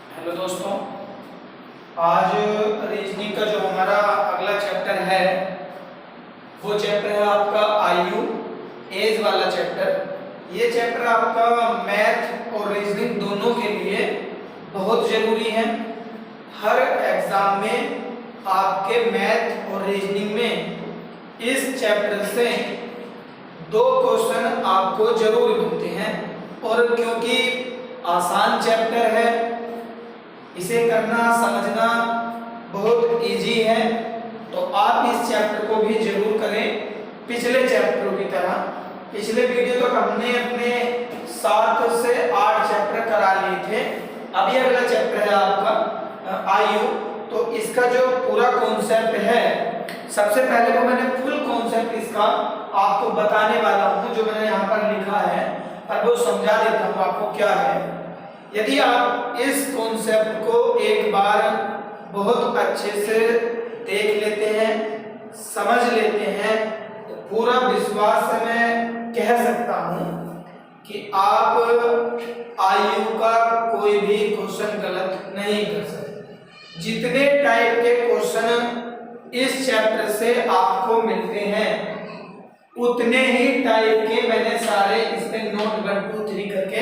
Hello दोस्तों, आज reasoning का जो हमारा अगला चैप्टर है वो चैप्टर है आपका आयु एज वाला चैप्टर। ये चैप्टर आपका मैथ और रीजनिंग दोनों के लिए बहुत ज़रूरी है। हर एग्जाम में आपके मैथ और रीजनिंग में इस चैप्टर से 2 क्वेश्चन आपको जरूर मिलते हैं और क्योंकि आसान चैप्टर है, इसे करना समझना बहुत इजी है, तो आप इस चैप्टर को भी जरूर करें। पिछले चैप्टरों की तरह पिछले वीडियो तक हमने अपने 7 से 8 चैप्टर करा लिए थे। अभी अगला चैप्टर है आपका आयु। तो इसका जो पूरा कॉन्सेप्ट है, सबसे पहले तो मैंने फुल कॉन्सेप्ट इसका आपको बताने वाला हूँ, जो मैंने यहाँ पर लिखा है, पर वो समझा देता हूँ आपको क्या है। यदि आप इस कॉन्सेप्ट को एक बार बहुत अच्छे से देख लेते हैं, समझ लेते हैं, तो पूरा विश्वास से मैं कह सकता हूं कि आप आयु का कोई भी क्वेश्चन गलत नहीं कर सकते। जितने टाइप के क्वेश्चन इस चैप्टर से आपको मिलते हैं, उतने ही टाइप के मैंने सारे इसमें नोट 1 2 3 करके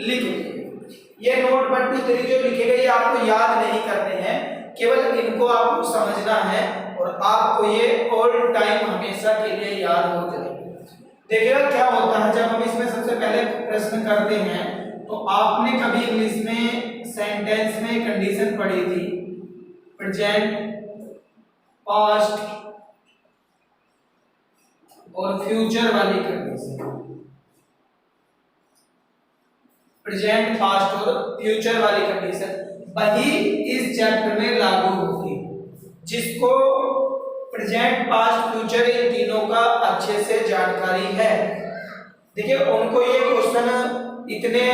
लिख दिए। ये नोट 1 2 3 जो लिखे गए आपको याद नहीं करने हैं, केवल इनको आपको समझना है और आपको ये ऑल टाइम हमेशा के लिए याद हो जाएगा। देखिएगा क्या होता है जब हम इसमें सबसे पहले प्रश्न करते हैं, तो आपने कभी इंग्लिश में सेंटेंस में कंडीशन पढ़ी थी, प्रेजेंट, पास्ट और फ्यूचर वाली कंडीशन। प्रेजेंट, पास्ट और फ्यूचर वाली कंडीशन वही इस चैप्टर में लागू होगी। जिसको प्रेजेंट, पास्ट, फ्यूचर इन तीनों का अच्छे से जानकारी है, देखिए उनको ये क्वेश्चन इतने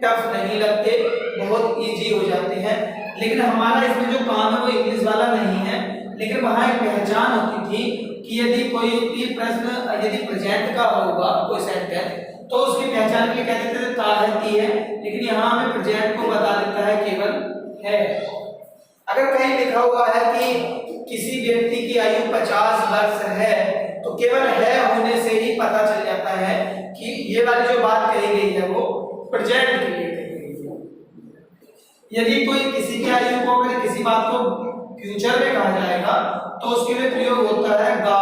टफ नहीं लगते, बहुत इजी हो जाते हैं। लेकिन हमारा इसमें जो काम है वो इंग्लिश वाला नहीं है, लेकिन वहां एक पहचान होती थी कि यदि कोई भी प्रश्न यदि प्रेजेंट का होगा कोई सेंटेंस, तो उसकी पहचान के लिए क्या देते थे, था रहती है, लेकिन यहाँ हमें प्रेजेंट को बता देता है केवल है। अगर कहीं लिखा हुआ है कि किसी व्यक्ति की आयु 50 वर्ष है, तो केवल है होने से ही पता चल जाता है कि ये वाली जो बात कही गई है वो प्रेजेंट के लिए कही गई है। यदि कोई किसी की आयु को अगर किसी बात को फ्यूचर में कहा जाएगा, तो उसके लिए प्रयोग होता है गा,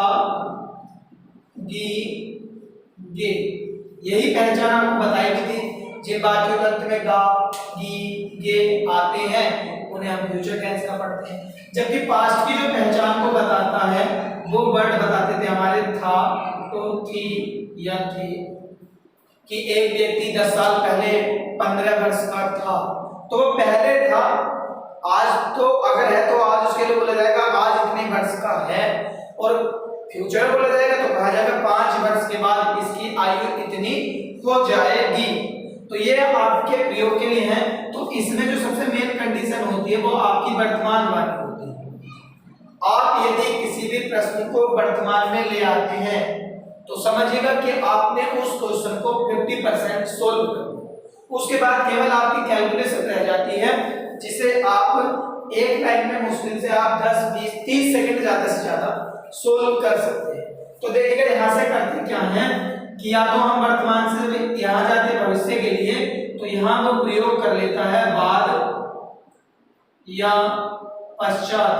गी, गे। यही पहचान आपको बताई गई थी। जिन वाक्यों के अंत में गा, गी, गे आते हैं उन्हें हम फ्यूचर टेंस का पढ़ते हैं। जबकि पास्ट की जो पहचान को बताता है वो वर्ड बताते थे हमारे था, तो, थी या थी। कि एक व्यक्ति 10 साल पहले 15 वर्ष का था, तो वो पहले था। आज तो अगर है तो आज उसके लिए बोला जाएगा आज इतने वर्ष का है, और फ्यूचर बोला जाएगा तो कहा जाएगा 5 वर्ष के बाद इसकी आयु इतनी हो जाएगी। तो ये आपके प्रयोग के लिए है। तो इसमें जो सबसे मेन कंडीशन होती है वो आपकी वर्तमान वाली होती है। आप यदि किसी भी प्रश्न को वर्तमान में ले आते हैं, तो समझिएगा कि आपने उस क्वेश्चन को 50% सोल्व कर दिया। उसके बाद केवल आपकी कैलकुलेशन रह जाती है, जिसे आप एक टाइम में मुश्किल से आप 10 20 30 सेकंड ज्यादा से ज्यादा सोल्व कर सकते हैं। तो देखिएगा यहाँ से करते क्या है कि या तो हम वर्तमान से यहाँ जाते भविष्य के लिए, तो यहाँ वो प्रयोग कर लेता है बाद या पश्चात।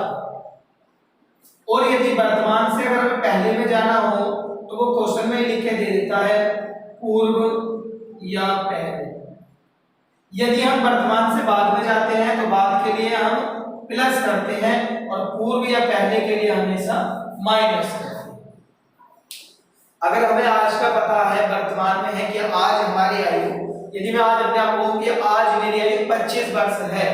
और यदि वर्तमान से अगर पहले में जाना हो, तो वो क्वेश्चन में लिख के दे देता है पूर्व या पहले। यदि हम वर्तमान से बाद में जाते हैं, तो बाद के लिए हम प्लस करते हैं और पूर्व या पहले के लिए हमेशा माइनस करते हैं। अगर हमें आज का पता है, वर्तमान में है कि आज हमारी आयु, यदि मैं आज अपने आप कहूं कि आज मेरी आयु 25 वर्ष है,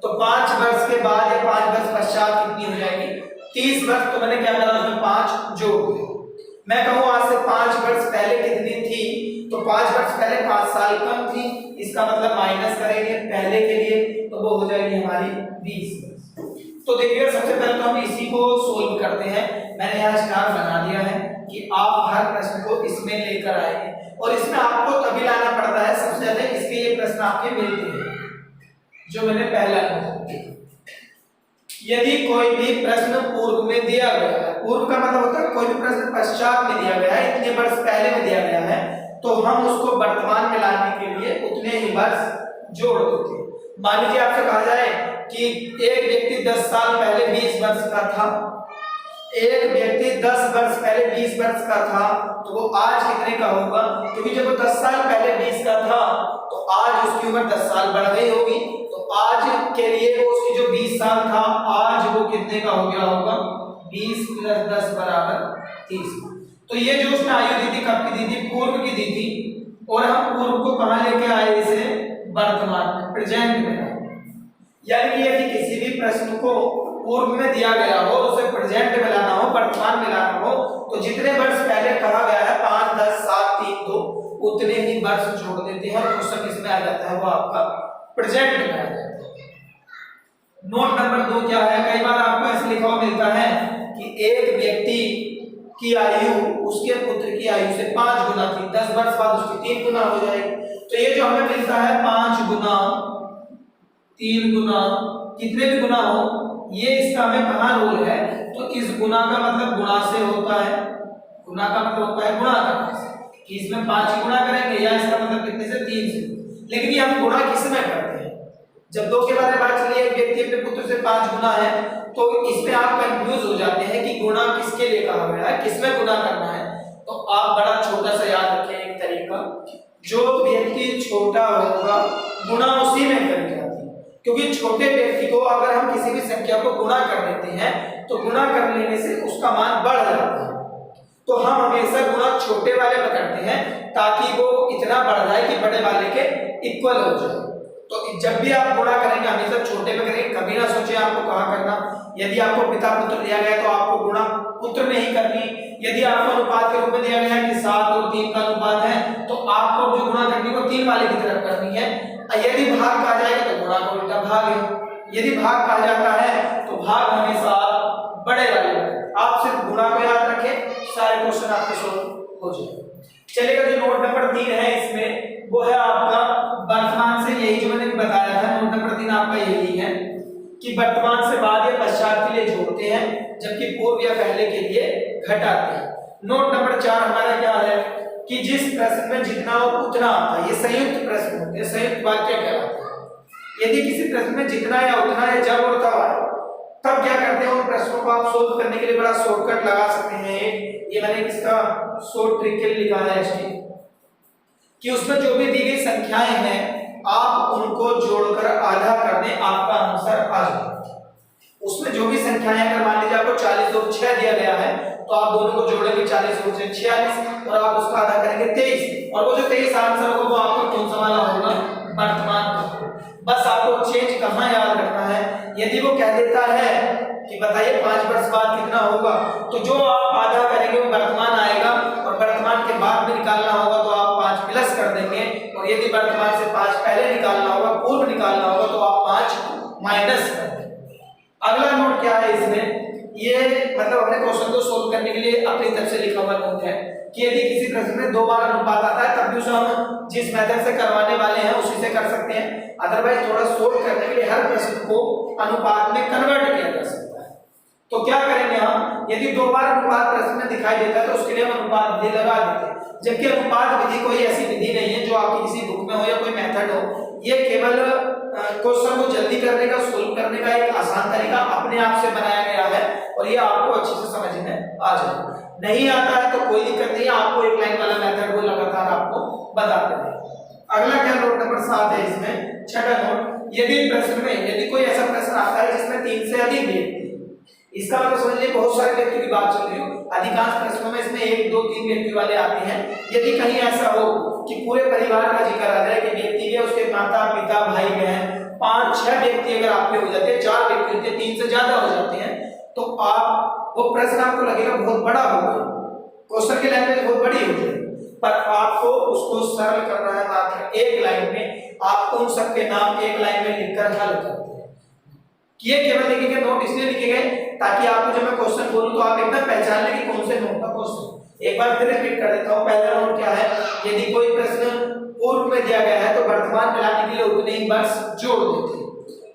तो 5 वर्ष के बाद या 5 वर्ष पश्चात कितनी हो जाएगी, 30 वर्ष। तो मैंने क्या करा, उसमें 5 जोड़ दिए। मैं कहूं आज से 5 वर्ष पहले कितनी थी, तो 5 वर्ष पहले 5 साल कम थी, इसका मतलब माइनस करेंगे पहले के लिए, तो वो हो जाएगी हमारी 20 वर्ष। तो देखिए सबसे पहले तो हम इसी को सोल्व करते हैं। मैंने यहाँ स्टार बना दिया है कि आप हर प्रश्न को इसमें लेकर आएंगे, और इसमें आपको तभी लाना पड़ता है, सबसे पहले इसके ये प्रश्न आपके मिलते हैं। जो मैंने पहला नोट किया। यदि कोई भी प्रश्न पूर्व में दिया गया है, पूर्व का मतलब होता है कोई भी प्रश्न पश्चात में दिया गया है, इतने वर्ष पहले में दिया गया है, तो हम उसको वर्तमान में लाने के लिए उतने ही वर्ष जोड़ देते हैं। मान लीजिए आपसे कहा जाए कि एक व्यक्ति 10 साल पहले 20 वर्ष का था, एक व्यक्ति 10 वर्ष पहले 20 वर्ष का था, तो वो आज कितने का होगा? क्योंकि जब वो 10 साल पहले 20 का था तो आज उसकी उम्र 10 साल बढ़ गई होगी, तो आज के लिए वो उसकी जो 20 साल था आज वो कितने का हो गया होगा? 20 + 10 = 30। तो ये जो उसने आयु दी थी कब की दी थी? पूर्व की दी थी, और हम पूर्व को कहां लेके आए? इसे वर्तमान में, प्रेजेंट में। यानी कि यदि किसी भी प्रश्न को पूर्व में दिया गया हो, उसे प्रेजेंट में लाना हो, वर्तमान में लाना हो, तो जितने वर्ष पहले कहा गया है 5, 10, 7, 3, 2 उतने ही वर्ष जोड़ देते हैं और क्वेश्चन इसमें आ जाता है वो आपका प्रेजेंट में आ जाता है। नोट नंबर 2 क्या है? कई बार आपको ऐसे लिखा हुआ मिलता है कि एक व्यक्ति की आयु उसके पुत्र की आयु से 5 गुना थी, 10 वर्ष बाद उसकी 3 गुना हो जाएगी। तो ये जो हमें मिलता है 5 गुना 3 गुना कितने भी गुना हो, ये इसका हमें कहाँ रोल है? तो इस गुना का मतलब गुणा से होता है, गुना का मतलब होता है गुणा करने से, कि इसमें 5 गुणा करेंगे या इसका मतलब कितने से? 3 से। लेकिन ये हम गुणा किस में करते हैं? जब 2 के बारे में बात चली, एक व्यक्ति अपने पुत्र से 5 गुना है, तो इसमें आप कंफ्यूज हो जाते हैं कि गुणा किसके लिए कहा गया है, किसमें गुणा करना है। तो आप बड़ा छोटा सा याद रखें एक तरीका, जो व्यक्ति छोटा होगा गुणा उसी में करी जाती है, क्योंकि छोटे व्यक्ति को अगर हम किसी भी संख्या को गुणा कर देते हैं तो गुणा कर लेने से उसका मान बढ़ जाता है। तो हम हमेशा गुणा छोटे वाले में करते हैं ताकि वो इतना बढ़ जाए कि बड़े वाले के इक्वल हो जाए। तो जब भी आप गुणा करेंगे हमेशा छोटे में करेंगे, कभी ना सोचे आपको कहाँ करना। यदि आपको पिता पुत्र दिया गया तो आपको गुणा पुत्र में ही करनी। यदि आपको अनुपात के रूप में दिया गया है कि 7 और 3 का अनुपात है, तो आपको जो गुणा करनी है वो 3 वाले की तरफ करनी है। यदि भाग कहा जाएगा तो गुणा को उल्टा भाग है, यदि भाग कहा जाता है तो भाग हमेशा बड़े वाले में। आप सिर्फ गुणा को याद रखें, सारे क्वेश्चन आपके सोल्व हो जाएंगे। चलेगा, जो नोट नंबर 3 है इसमें वो है आपका वर्तमान से, यही जो मैंने बताया था नोट नंबर 3 आपका यही है कि वर्तमान से बाद या पश्चात के लिए जोड़ते हैं, जबकि पूर्व या पहले के लिए घटाते हैं। नोट नंबर 4 हमारा क्या है कि जिस प्रश्न में जितना और उतना आता है, ये संयुक्त प्रश्न होते हैं, संयुक्त वाक्य कहलाते हैं। यदि किसी प्रश्न में जितना या उतना या जब और तब आए, तब क्या करते हैं, उन प्रश्नों को आप सोल्व करने के लिए बड़ा शॉर्टकट लगा सकते हैं। ये मैंने इसका शॉर्ट ट्रिक के लिए लिखा है एसटी, कि उसमें जो भी दी गई संख्याएं हैं आप उनको जोड़कर आधा कर दें, आपका आंसर आ जाए। उसमें जो भी संख्याएं, अगर मान लीजिए आपको 40 और 6 दिया गया है, तो आप दोनों को जोड़ेंगे 40 और 6 46, और आप उसका आधा करेंगे 23, और वो जो 23 आंसर होगा वो आपको कौन सा वाला होगा? वर्तमान का। बस आपको चेंज कहाँ याद रखना है, यदि वो कह देता है कि बताइए 5 वर्ष बाद कितना होगा, तो जो आप आधा करेंगे वो वर्तमान आएगा, और वर्तमान के बाद में निकालना होगा तो आप 5 प्लस कर देंगे, और यदि वर्तमान से 5 पहले निकालना होगा, पूर्व निकालना होगा, तो आप 5 माइनस कर देंगे। अगला नोट क्या है इसमें, ये मतलब अपने क्वेश्चन को सोल्व करने के लिए अपनी तरफ से लिखा हुआ नोट है कि यदि किसी प्रश्न में 2 बार अनुपात आता है तब भी उसे हम जिस मेथड से करवाने वाले हैं उसी से कर सकते हैं। अदरवाइज थोड़ा सोल्व करने के लिए हर प्रश्न को अनुपात में कन्वर्ट किया जा सकता है। तो क्या करेंगे हम, यदि 2 बार अनुपात प्रश्न में दिखाई देता है तो उसके लिए हम अनुपात विधि लगा देते हैं, जबकि अनुपात विधि कोई ऐसी विधि नहीं है जो आपकी किसी बुक में हो या कोई मेथड हो। ये केवल क्वेश्चन को जल्दी करने का, सोल्व करने का एक आसान तरीका अपने आप से बनाया गया है, और ये आपको अच्छे से समझ में आ जाए। नहीं आता है तो कोई दिक्कत नहीं है, आपको एक लाइन वाला मेथड वो लगातार आपको बताते हैं। अगला क्या नोट नंबर 7 है इसमें, छठा नोट, यदि प्रश्न में यदि कोई ऐसा प्रश्न आता है जिसमें 3 से अधिक व्यक्ति, इसका मतलब समझिए बहुत सारे व्यक्ति की बात चल रही हो, अधिकांश प्रश्नों में इसमें 1, 2, 3 व्यक्ति वाले आते हैं। यदि कहीं ऐसा हो कि पूरे परिवार का जिक्र आ जाए कि व्यक्ति के उसके माता पिता भाई बहन 5-6 व्यक्ति अगर आपके हो जाते हैं, 4 व्यक्ति होते हैं, 3 से ज्यादा हो जाते हैं, तो आप वो प्रश्न आपको लगेगा बहुत बड़ा होगा, क्वेश्चन की लैंग्वेज बहुत बड़ी हो जाएगी, पर आपको उसको सरल करना है। मात्र एक लाइन में आप उन सबके नाम एक लाइन में लिखकर हल करते हैं। ये केवल लिखे गए नोट इसलिए लिखे गए ताकि आपको जब मैं क्वेश्चन बोलूं तो आप एकदम पहचान लें कि कौन से नोट का क्वेश्चन। एक बार फिर रिपीट कर देता हूं, पहला नोट क्या है, यदि कोई प्रश्न पूर्व में दिया गया है तो वर्तमान में लाने के लिए उतने ही वर्ष जोड़ देते हैं।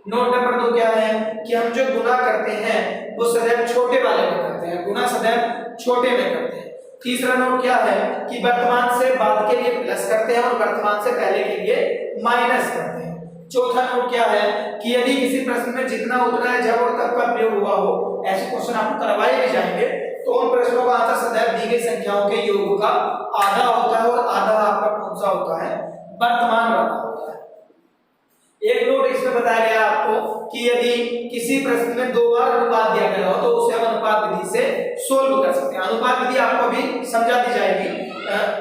नोट नंबर 2 क्या है कि हम जो गुना करते हैं वो सदैव छोटे वाले में करते हैं, गुना सदैव छोटे में करते हैं। तीसरा नोट क्या है कि वर्तमान से बाद के लिए प्लस करते हैं और वर्तमान से पहले के लिए माइनस करते हैं। चौथा नोट क्या है कि यदि किसी प्रश्न में जितना उतना है जब और तब का प्रयोग हुआ हो, ऐसे क्वेश्चन आपको करवाए भी जाएंगे, तो उन प्रश्नों का आंसर सदैव दी गई संख्याओं के योग का आधा होता है और आधा आपका कौन सा होता है, वर्तमान वाला होता है। एक नोट इसमें बताया गया आपको कि यदि किसी प्रश्न में 2 बार अनुपात दिया गया हो तो उसे हम अनुपात विधि से सोल्व कर सकते हैं। अनुपात विधि आपको अभी समझा दी जाएगी,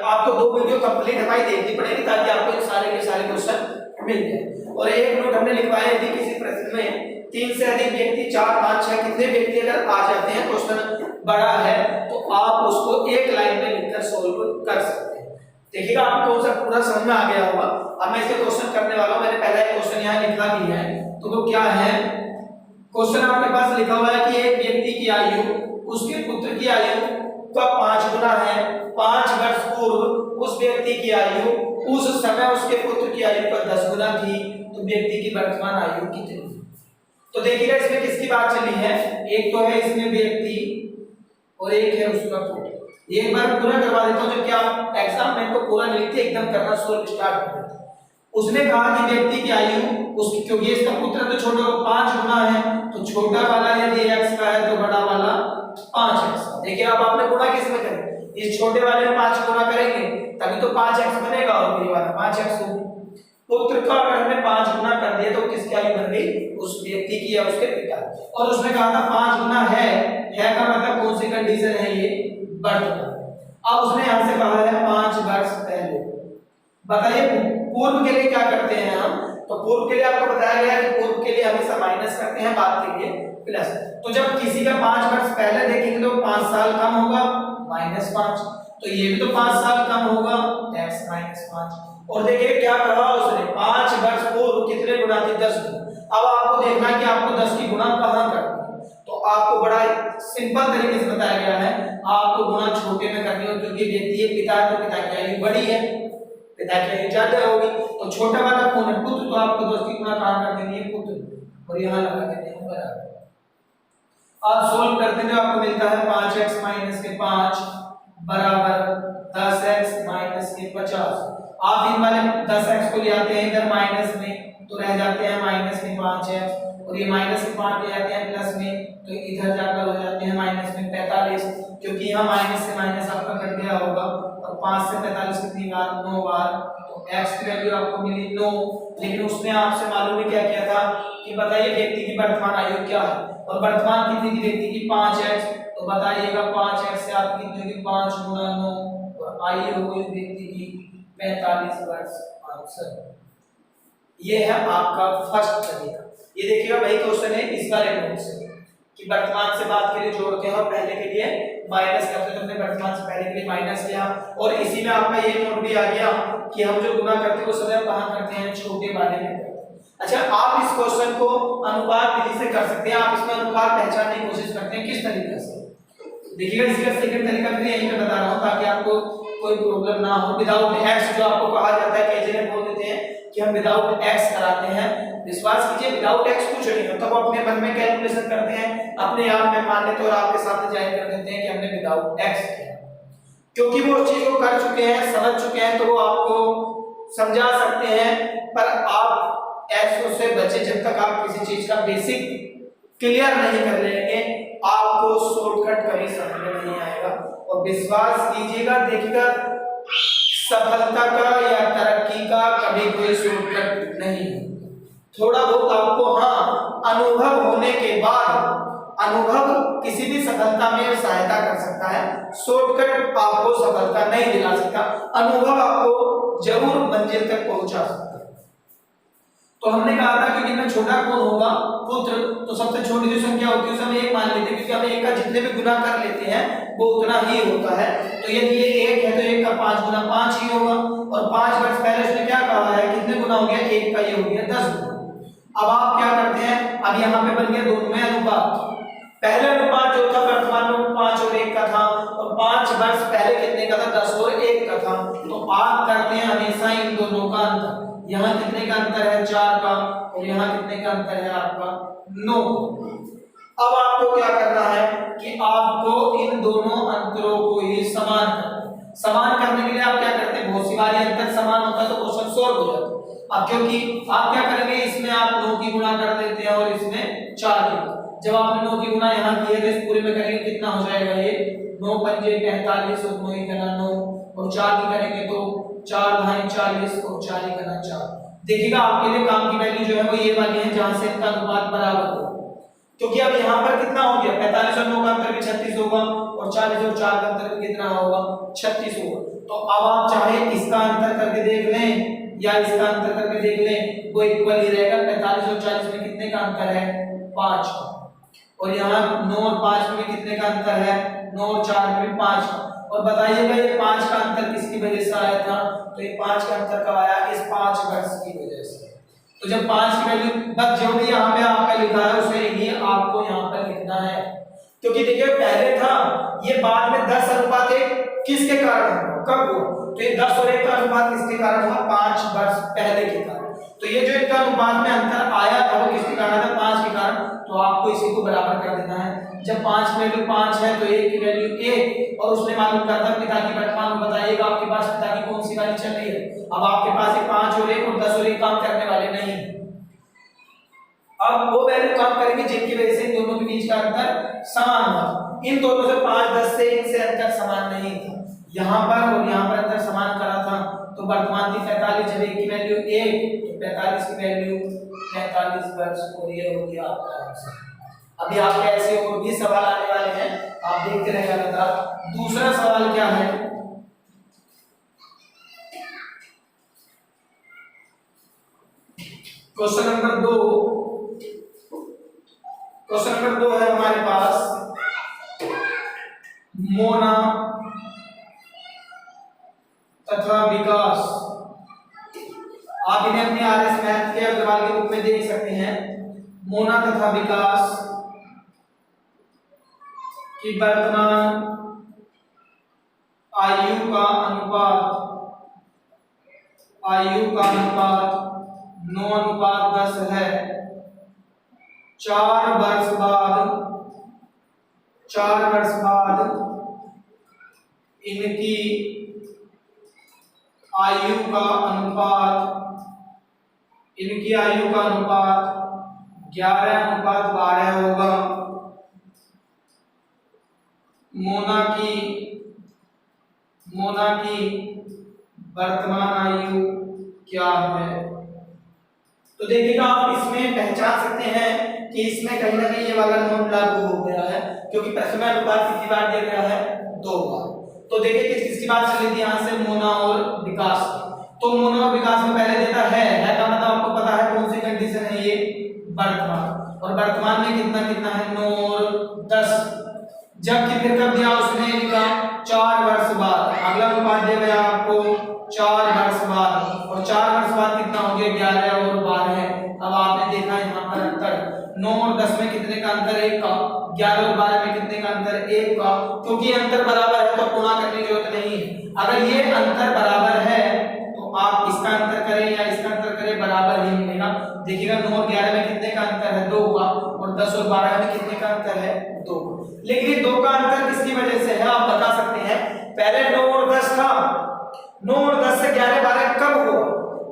आपको 2 वीडियो कंप्लीट हमारी देखनी पड़ेगी ताकि आपको सारे के सारे क्वेश्चन मिल जाए। और एक नोट हमने लिखवाया यदि किसी प्रश्न में 3 से अधिक व्यक्ति 4 5 6 कितने व्यक्ति अगर आ जाते हैं, क्वेश्चन बड़ा है तो आप उसको एक लाइन में लिखकर सोल्व कर सकते हैं। देखिएगा आपको कौन सा पूरा समझ में आ गया होगा। अब मैं इसके क्वेश्चन करने वाला हूं। मैंने पहला एक क्वेश्चन यहां लिखा भी है, तो वो क्या है, क्वेश्चन आपके पास लिखा हुआ है कि एक व्यक्ति की आयु उसके पुत्र की आयु का 5 गुना है। 5 वर्ष पूर्व उस व्यक्ति की आयु उस समय उसके पुत्र की आयु का 10 गुना थी, तो व्यक्ति की वर्तमान आयु कितनी है? तो देखिएगा इसमें किसकी बात चली है, एक तो है इसमें व्यक्ति और एक है उसका पुत्र। एक बार पूरा करवा देता हूं, जबकि आप एग्जाम में तो पूरा नहीं लिखते, एकदम करना सोल्व स्टार्ट कर देते। उसने कहा कि व्यक्ति की आयु उसकी, क्योंकि इसका पुत्र तो छोटा 5 गुना है, तो छोटा वाला यदि x का है तो बड़ा वाला 5x। देखिए अब आपने गुणा किस में करें, इस छोटे वाले में 5 गुना करेंगे तभी तो 5x बनेगा और ये वाला 5x होगा। पुत्र का अगर हमने 5 गुना कर दिया तो किसकी आयु बन गई, उस व्यक्ति की या उसके पिता। और उसने कहा था 5 गुना है का मतलब कौन सी कंडीशन है, ये वर्तमान। अब उसने यहां से कहा है 5 वर्ष पहले। बताइए पूर्व के लिए क्या करते हैं हम, तो पूर्व के लिए आपको बताया गया है कि पूर्व के लिए हमेशा माइनस करते हैं, बाद के लिए प्लस। तो जब किसी का 5 वर्ष पहले देखेंगे तो 5 साल कम होगा -5, तो ये भी तो 5 साल कम होगा x -5। और देखिए क्या कहा उसने, 5 वर्ष पूर्व कितने गुना थी, 10 गुना। अब आपको देखना है कि आपको 10 की गुणा कहां करनी है, तो आपको बड़ा सिंपल तरीके से बताया गया है, आपको गुणा छोटे में करनी हो, क्योंकि व्यक्ति पिता है तो पिता की आयु बड़ी है, पिता की आयु ज्यादा होगी, तो छोटा वाला कौन है, पुत्र, तो आपको 10 की गुणा कहां कर देनी है, पुत्र, और यहां लगा देते हैं बराबर। आप सोल्व करते हैं, आपको मिलता है 5x - 5 बराबर 10x - 50। आप इन वाले 10x को ले आते हैं इधर माइनस में, तो रह जाते हैं -5x, और ये -5 ले जाते हैं प्लस में, तो इधर जाकर हो जाते हैं -45, क्योंकि यहाँ माइनस से माइनस आपका कट गया होगा, और 5 से 45 कितनी बार, 9 बार, तो x की वैल्यू आपको मिली 9। लेकिन उसने आपसे मालूम ही क्या किया था कि बताइए व्यक्ति की वर्तमान आयु क्या है, और वर्तमान कितनी थी व्यक्ति की 5x, तो बताइएगा 5x से आप कितनी होगी, 5 गुना 9, और आयु होगी व्यक्ति की 45 वर्ष आंसर। ये है आपका फर्स्ट तरीका। ये देखिएगा भाई क्वेश्चन है इस वाले नोट से कि वर्तमान से बाद के लिए जोड़ते हैं और पहले के लिए माइनस करते हैं, तो हमने वर्तमान से पहले के लिए माइनस किया, और इसी में आपका ये नोट भी आ गया कि हम जो गुना करते हैं वो सदैव कहां करते हैं, छोटे वाले में करते हैं। अच्छा, आप इस क्वेश्चन को अनुपात विधि से कर सकते हैं। आप इसमें अनुपात पहचानने की कोशिश करते हैं किस तरीके से, देखिएगा इसका सेकंड तरीका भी यही मैं बता रहा हूं ताकि आपको कोई प्रॉब्लम ना हो। विदाउट x जो आपको कहा जाता है, कई जगह बोल देते हैं कि हम विदाउट x कराते हैं, विश्वास कीजिए विदाउट x कुछ नहीं होता। वो अपने मन में कैलकुलेशन करते हैं, अपने आप में मान लेते हैं और आपके सामने जाहिर कर देते हैं कि हमने विदाउट x किया, क्योंकि वो उस चीज को कर चुके हैं, समझ चुके हैं, तो वो आपको समझा सकते हैं। पर आप x से बचे जब तक आप किसी चीज का बेसिक क्लियर नहीं कर लेंगे, आपको शॉर्टकट कभी समझ में नहीं आएगा। और विश्वास कीजिएगा, देखिएगा सफलता का या तरक्की का कभी कोई शॉर्टकट नहीं है। थोड़ा बहुत आपको अनुभव होने के बाद, अनुभव किसी भी सफलता में सहायता कर सकता है, शॉर्टकट आपको सफलता नहीं दिला सकता। अनुभव आपको जरूर मंजिल तक पहुंचा सकता है। तो हमने कहा था कि इनमें छोटा कौन होगा, पुत्र, तो सबसे छोटी जो संख्या होती है उसे हम 1 मान लेते हैं, क्योंकि हम 1 का जितने भी गुना कर लेते हैं वो उतना ही होता है। तो यदि ये 1 है तो 1 का 5 गुना 5 ही होगा, और 5 वर्ष पहले उसने क्या कहा है, कितने गुना हो गया, 1 का ये हो गया 10 गुना। अब आप क्या करते हैं, अब यहाँ पे बन गया दोनों में अनुपात। पहले अनुपात जो था वर्तमान में 5 और 1 का था, और 5 वर्ष पहले कितने का था, 10 और 1 का था। तो आप करते हैं हमेशा इन दोनों का अंतर, यहाँ कितने का अंतर है 4 का, और यहाँ कितने का अंतर है आपका 9। अब आपको क्या करना है कि आपको इन दोनों अंतरों को ही समान करना है। समान करने के लिए आप क्या करते हैं, बहुत सी बार अंतर समान होता है तो क्वेश्चन सॉल्व हो जाता है। अब क्योंकि आप क्या करेंगे, इसमें आप 9 की गुणा कर देते हैं और इसमें 4 की। जब आपने 9 की गुणा यहाँ की है तो इस पूरे में करेंगे कितना हो जाएगा, ये 9 पंजे 45 और 9 गुना 9, और 4 की करेंगे तो 4 भाई 40 और 4 गुना 4। देखिएगा आपके लिए काम की वैल्यू जो है वो ये वाली है जहां से इनका अनुपात बराबर हो, क्योंकि अब यहाँ पर कितना हो गया 45 और 9 का अंतर भी 36 होगा, और 40 और 4 का अंतर भी कितना होगा 36 होगा। तो अब आप चाहे इसका अंतर करके देख लें या इसका अंतर करके देख लें, वो इक्वल ही रहेगा। 45 और 40 में कितने का अंतर है 5 का, और यहाँ 9 और 5 में कितने का अंतर है 9 और 4 में भी 5 का। और बताइएगा ये 5 का अंतर किसकी वजह से आया था, तो ये 5 का अंतर कब आया, इस 5 वर्ष की वजह से। तो जब 5 की वैल्यू बस जो भी यहाँ पे आपका लिखा है उसे ही आपको यहाँ पर लिखना है, क्योंकि देखिए पहले था ये, बाद में 10 अनुपात 1 किसके कारण हुआ, कब हुआ, तो ये 10 और 1 का अनुपात किसके कारण हुआ 5 वर्ष पहले के कारण। तो ये जो इनका अनुपात में अंतर आया था वो किसके कारण था 5 के कारण। तो आपको इसी को बराबर कर देना है। जब 5 की वैल्यू 5 है तो 1 की वैल्यू 1, और उसने मालूम करता पिता की वर्तमान में, बताइएगा आपके पास पिता की कौन सी वैल्यू चल रही है। अब आपके पास 5 और 1 और 10 और 1 काम करने वाले नहीं, अब वो वैल्यू काम करेंगे जिनकी वजह से इन दोनों के बीच का अंतर समान हुआ। इन दोनों से 5 10 से इनसे अंतर समान नहीं था, यहाँ पर और यहाँ पर अंतर समान करा था। तो वर्तमान थी 45, जब 1 की वैल्यू 1 तो 45 की वैल्यू 45 वर्ष, और ये हो गया आपका आंसर। अभी आपके ऐसे और भी सवाल आने वाले हैं, आप देखते रहिएगा लगातार। दूसरा सवाल क्या है, क्वेश्चन नंबर 2। क्वेश्चन नंबर 2 है हमारे पास मोना तथा विकास। आप इन्हें अपने आरएस मैथ के अग्रवाल के रूप में देख सकते हैं। मोना तथा विकास की वर्तमान आयु का अनुपात 9:10 है। 4 वर्ष बाद इनकी आयु का अनुपात 11:12 होगा। मोना की वर्तमान आयु क्या है। तो देखिएगा आप इसमें पहचान सकते हैं कि इसमें कहीं ना कहीं ये वाला नोट लागू हो गया है, क्योंकि प्रश्न में अनुपात कितनी बार दिया गया है 2 बार। तो देखिए किसकी बात चल रही थी यहाँ से, मोना और विकास। तो मोना और विकास में पहले देता है का मतलब आपको पता है कौन सी कंडीशन है, ये वर्तमान, और वर्तमान में कितना है 9 और 10। जबकि फिर कब दिया उसने लिखा 4 वर्ष बाद। अगला अनुपात दिया गया आपको 4 वर्ष बाद, और 4 वर्ष बाद कितना हो गया 11 और 12। अब आपने देखा यहाँ पर अंतर 9 और 10 में कितने का अंतर 1 का, 11 और 12 में कितने का अंतर 1 का। क्योंकि अंतर बराबर है तो गुणा करने की जरूरत नहीं है। अगर ये अंतर बराबर है तो आप इसका अंतर करें या इसका अंतर करें बराबर ही मिलेगा। देखिएगा 9 और 11 में कितने का अंतर है 2 का, और 10 और 12 में कितने का अंतर है 2 का। लेकिन ये 2 का अंतर किसकी वजह से है आप बता सकते हैं। पहले 9 और 10 था, 9 और 10 से 11 12 कब हुआ,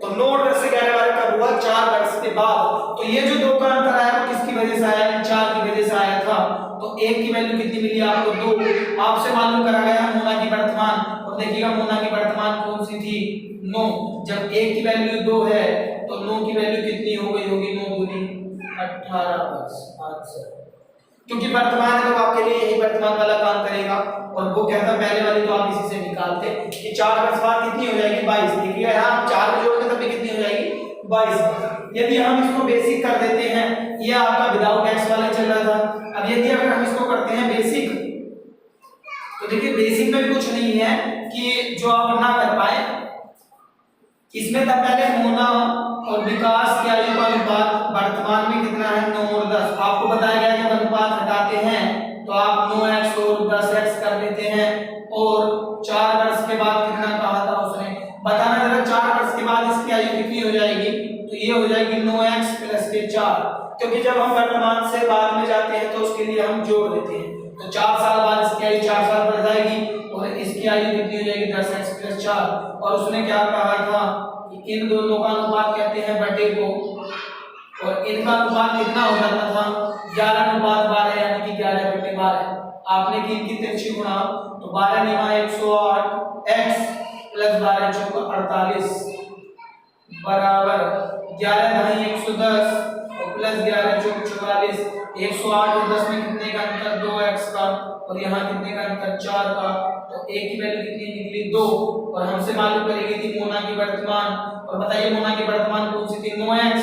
तो 9 और 10 से 11 12 कब हुआ 4 वर्ष के बाद। तो ये जो 2 का अंतर आया वो किसकी वजह से आया, 4 की वजह से आया था। तो 1 की वैल्यू कितनी मिली आपको 2। आपसे मालूम करा गया मोना की वर्तमान, और देखिएगा मोना की वर्तमान कौन सी थी 9। जब 1 की वैल्यू 2 है तो 9 की वैल्यू कितनी हो गई होगी 9 दूनी 18 वर्ष आंसर। क्योंकि वर्तमान है तो आपके लिए यही वर्तमान वाला काम करेगा, और वो कहता पहले वाली तो आप इसी से निकालते कि 4 वर्ष बाद कितनी हो जाएगी 22। देखिए यहाँ 4 को जोड़ने तब भी कितनी हो जाएगी 22। यदि हम इसको बेसिक कर देते हैं, ये आपका विदाउट एक्स वाला चल रहा था। अब यदि अगर हम इसको करते हैं बेसिक, तो देखिए बेसिक में भी कुछ नहीं है कि जो आप ना कर पाए। इसमें तब पहले मोना और विकास की आयु का अनुपात वर्तमान में कितना है 9 और 10। आपको बताया गया जब अनुपात हटाते हैं तो आप 9x और 10x कर देते हैं, और 4 वर्ष के बाद कितना कहा था उसने, बताना जरा 4 वर्ष के बाद इसकी आयु कितनी हो जाएगी। जाएगी, तो ये हो जाएगी 9x प्लस के 4, क्योंकि जब हम वर्तमान से बाद में जाते हैं तो उसके लिए हम जोड़ देते हैं। तो 4 साल बाद इसकी आयु 4 साल बढ़ जाएगी और इसकी आयु कितनी हो जाएगी 10x प्लस 4। और उसने क्या कहा था कि इन दोनों का अनुपात कहते हैं बटे को, और इनका अनुपात कितना हो जाता था 11:12 यानी कि 11/12। आपने की इनकी तिरछी गुणा तो 12 9 108 x प्लस 12 चौका 48 बराबर 11 ढाई 110 और प्लस 11 चौक 44। 108 और 10 में कितने का अंतर 2x का, और यहाँ कितने का अंतर 4 का, तो a की वैल्यू कितनी निकली 2। और हमसे मालूम करेगी थी मोना की वर्तमान, और बताइए मोना की वर्तमान कौन सी थी 9x,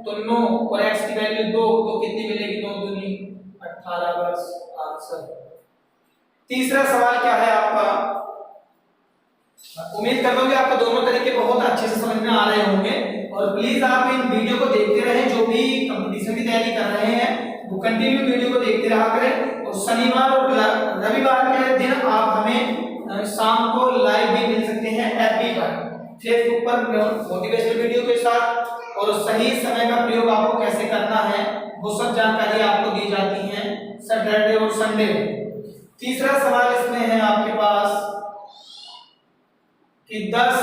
तो 9 और x की वैल्यू 2, तो कितनी मिलेगी 9 दूनी 18 वर्ष आंसर। तीसरा सवाल क्या है आपका, उम्मीद करता हूं कि आपको दोनों तरीके बहुत अच्छे से समझ में आ रहे होंगे, और प्लीज आप इन वीडियो को देखते रहें, जो भी कंपटीशन की तैयारी कर रहे हैं वो कंटिन्यू वीडियो को देखते रहा करें। और शनिवार और रविवार के दिन आप हमें शाम को लाइव भी मिल सकते हैं एफबी पर, फेसबुक पर मोटिवेशनल वीडियो के साथ, और सही समय का प्रयोग आपको कैसे करना है वो सब जानकारी आपको दी जाती है सैटरडे और संडे। तीसरा सवाल इसमें है आपके पास कि 10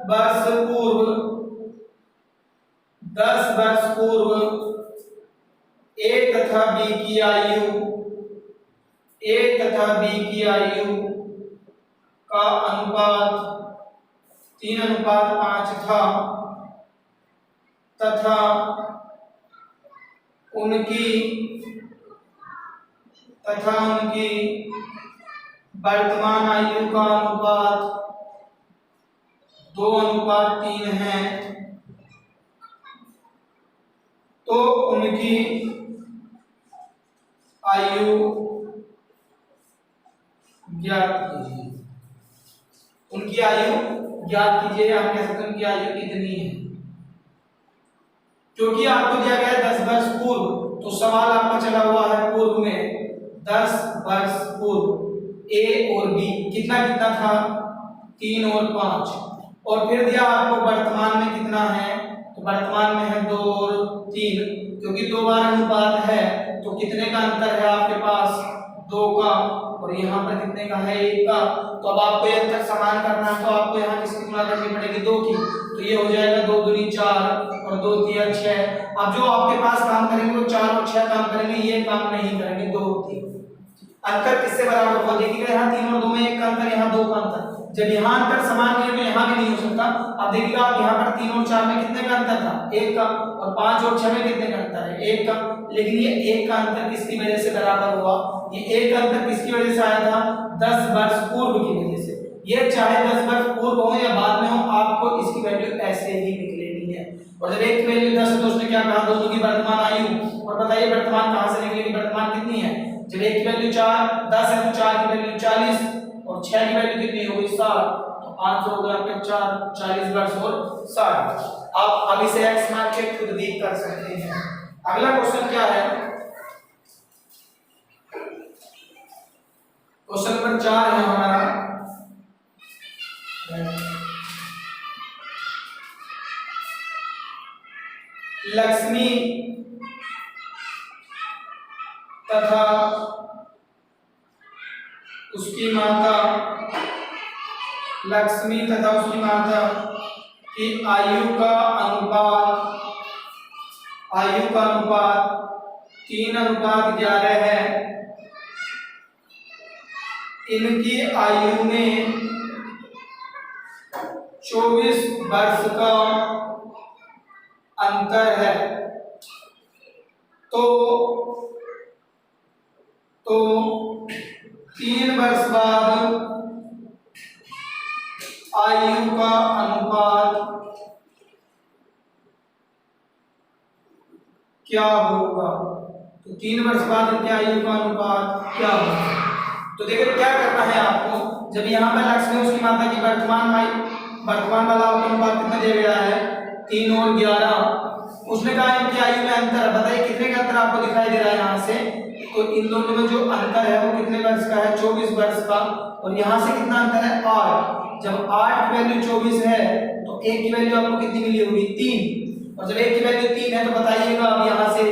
वर्ष पूर्व A तथा B की आयु का अनुपात 3:5 था, तथा उनकी वर्तमान आयु का अनुपात 2:3 है, तो उनकी आयु ज्ञात कीजिए। उनकी आयु ज्ञात कीजिए, हम कह सकते हैं उनकी आयु कितनी है। क्योंकि आपको दिया गया है 10 वर्ष पूर्व, तो सवाल आपका चला हुआ है पूर्व में। 10 वर्ष पूर्व ए और बी कितना कितना था 3 और 5, और फिर दिया आपको वर्तमान में कितना है, तो वर्तमान में है 2 और 3, क्योंकि 2 बार अनुपात है तो कितने का अंतर है आपके पास 2 का, और यहाँ पर कितने का है 1 का। तो अब आपको ये अंतर समान करना है, तो आपको यहाँ किसकी गुणा करनी पड़ेगी 2 की, तो ये हो जाएगा 2 दूनी 4 और 2 3 6। अब जो आपके पास काम करेंगे वो 4 और 6 काम करेंगे, ये काम नहीं करेंगे 2 और 3। अंतर किससे बराबर होगा, देखिएगा यहाँ 3 और 2 में 1 का अंतर, यहाँ 2 का अंतर। जब यहाँ अंतर समान नहीं है तो यहाँ भी नहीं हो सकता। अब देखिएगा आप यहाँ पर 3 और 4 में कितने का अंतर था 1 का, और 5 और 6 में कितने का अंतर है 1 का। लेकिन ये 1 का अंतर किसकी वजह से बराबर हुआ, ये 1 का अंतर किसकी वजह से आया था 10 वर्ष पूर्व की वजह से। ये चाहे 10 वर्ष पूर्व हो या बाद में हो, आपको इसकी वैल्यू ऐसे ही लिख लेनी है। और जब एक की वैल्यू 10 है तो उसने क्या कहा दोनों की वर्तमान आयु, और बताइए वर्तमान कहां से निकलेगी, वर्तमान कितनी है। जब एक की वैल्यू 10 है तो 4 की वैल्यू 40 और 6 की वैल्यू कितनी होगी 60, तो आंसर हो गया आपका 40 वर्ष और 60। आप अब इसे x मान के खुद भी कर सकते हैं। अगला क्वेश्चन क्या है, क्वेश्चन नंबर 4 है हमारा। लक्ष्मी तथा उसकी माता की आयु का अनुपात 3:11 है। इनकी आयु में 24 वर्ष का अंतर है, तो 3 वर्ष बाद आयु का अनुपात क्या होगा। तो 3 वर्ष बाद इनकी आयु का अनुपात क्या होगा। तो देखिए क्या करना है आपको, जब यहाँ पर लक्ष्मी उसकी माता की वर्तमान वाला अनुपात कितना दिया गया है 3 और 11, उसने कहा इनकी आयु में अंतर, बताइए कितने का अंतर आपको दिखाई दे रहा है यहाँ से। तो इन दोनों में जो अंतर है वो कितने वर्ष का है 24 वर्ष का, और यहाँ से कितना अंतर है 8। जब 8 की वैल्यू 24 है तो 1 की वैल्यू आपको कितनी मिली होगी 3, और जब 1 की वैल्यू 3 है तो बताइएगा अब यहाँ से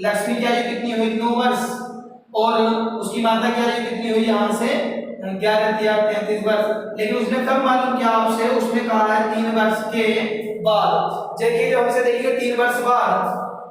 लक्ष्मी की आयु कितनी हुई 9 वर्ष और उसकी माता की आयु कितनी हुई यहाँ से 11 या 33 वर्ष। लेकिन उसने कब मालूम किया आपसे, उसने कहा है 3 वर्ष के बाद। देखिए जब हमसे देखिए 3 वर्ष बाद,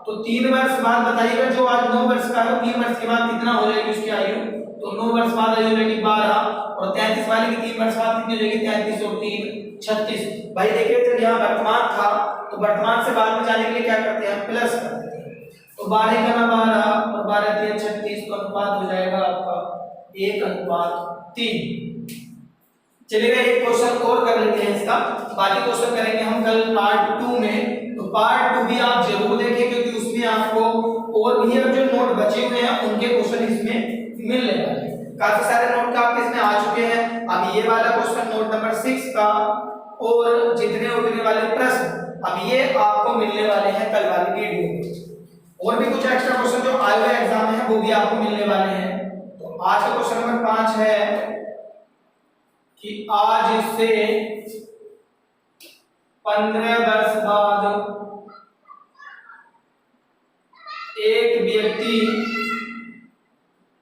तो 3 वर्ष बाद बताइएगा जो आज 9 वर्ष का है 3 वर्ष के बाद कितना हो जाएगी उसकी आयु, तो 9 वर्ष बाद आयु हो जाएगी 12 और 33 वाले की 3 वर्ष बाद कितनी हो जाएगी 33 और 3 36। भाई देखिए जब यहाँ वर्तमान था तो वर्तमान से बाद में जाने के लिए क्या करते हैं प्लस कर देते हैं, तो 12 का 12 और 12 3 36 तो अनुपात हो जाएगा आपका 1:3। चलिए एक क्वेश्चन और कर लेते हैं इसका, बाकी क्वेश्चन करेंगे हम कल पार्ट 2 में। तो पार्ट 2 भी आप जरूर देखें क्योंकि उसमें आपको और भी जो नोट बचे हुए हैं उनके क्वेश्चन इसमें मिलने वाले हैं। काफी सारे नोट का आपके इसमें आ चुके हैं। अब ये वाला क्वेश्चन नोट नंबर 6 का और जितने उतने वाले प्रश्न अब ये आपको मिलने वाले हैं कल वाली वीडियो में। और भी कुछ एक्स्ट्रा क्वेश्चन जो आए हुए एग्जाम में है वो भी आपको मिलने वाले हैं। तो आज का क्वेश्चन नंबर 5 है कि आज से 15 वर्ष बाद एक व्यक्ति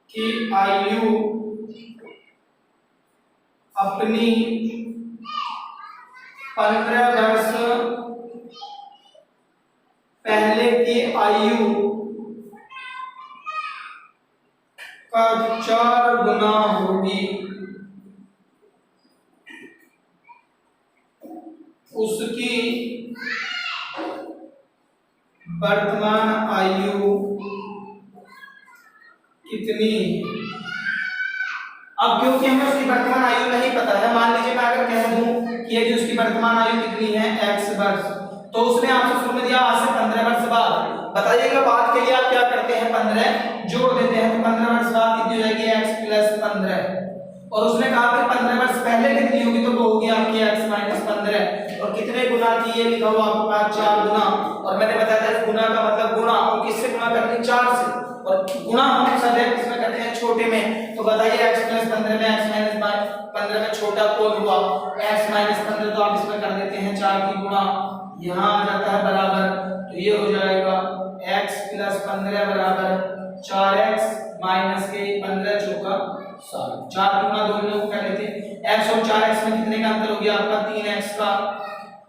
की आयु अपनी 15 वर्ष पहले की आयु का 4 गुना होगी। उसकी वर्तमान आयु कितनी है? अब क्योंकि हमें उसकी वर्तमान आयु नहीं पता है, मान लीजिए मैं अगर कह दूं कि यदि उसकी वर्तमान आयु कितनी है x वर्ष, तो उसने आपसे शुरू में दिया आज से 15 वर्ष बाद। बताइएगा बाद के लिए आप क्या करते हैं 15 जोड़ देते हैं, तो 15 वर्ष बाद कितनी हो जाएगी x + 15 और उसने कहा कि 15 वर्ष पहले कितनी होगी, तो वो होगी आपकी x - 15 और कितने गुना की ये लिखा हुआ आपके पास 4 गुना। और मैंने बताया था गुना का मतलब गुणा और किससे गुणा करते हैं 4 से, और गुणा हम सदैव किसमें करते हैं छोटे में। तो बताइए x + 15 में x - 15 में छोटा कौन हुआ x - 15, तो आप इसमें कर देते हैं 4 की गुणा, यहाँ आ जाता है बराबर, तो ये हो जाएगा x + 15 बराबर 4x - के 15 चौका 7, 4 गुना 2 में कर लेते हैं। x और 4x में कितने का अंतर हो गया आपका 3x का,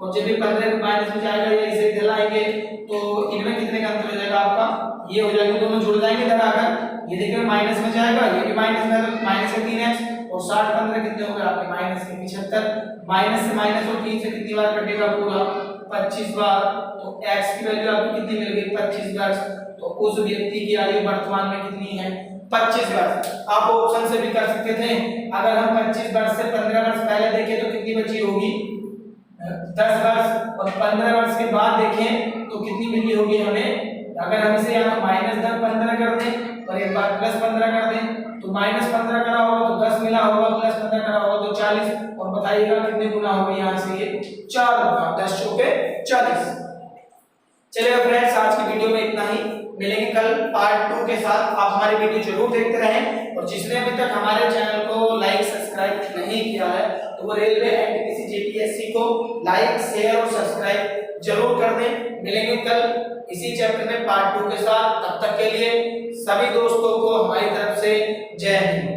और जब भी 15 माइनस में जाएगा ये इसे दिलाएंगे तो इनमें कितने का अंतर हो जाएगा आपका, ये हो जाएगा, दोनों जुड़ जाएंगे इधर आकर, ये देखिए माइनस में जाएगा, ये भी माइनस में, तो माइनस से 3x और 60 15 कितने हो गए आपके माइनस के 75, माइनस से माइनस और 3 से कितनी बार कटेगा पूरा 25 बार, तो x की वैल्यू आपको कितनी मिल गई 25 वर्ष। तो उस व्यक्ति की आयु वर्तमान में कितनी है 25 वर्ष। आप ऑप्शन से भी कर सकते थे, अगर हम 25 वर्ष से 15 वर्ष पहले देखें तो कितनी बची होगी 10 वर्ष, और 15 वर्ष के बाद देखें तो कितनी मिली होगी हमें, अगर हम इसे यहाँ -10 15 कर दें और एक बार +15 कर दें तो -15 करा होगा तो 10 मिला होगा, +15 करा होगा तो 40, और बताइएगा कितने गुना होगा यहाँ से ये 4 गुना, 10 चौके 40। चलिए फ्रेंड्स आज की वीडियो में इतना ही, मिलेंगे कल पार्ट 2 के साथ। आप हमारी वीडियो जरूर देखते रहें, और जिसने अभी तक हमारे चैनल को लाइक सब्सक्राइब नहीं किया है तो वो रेलवे एनटीपीसी जेपीएससी को लाइक शेयर और सब्सक्राइब जरूर कर दें। मिलेंगे कल इसी चैप्टर में पार्ट 2 के साथ, तब तक के लिए सभी दोस्तों को हमारी तरफ से जय हिंद।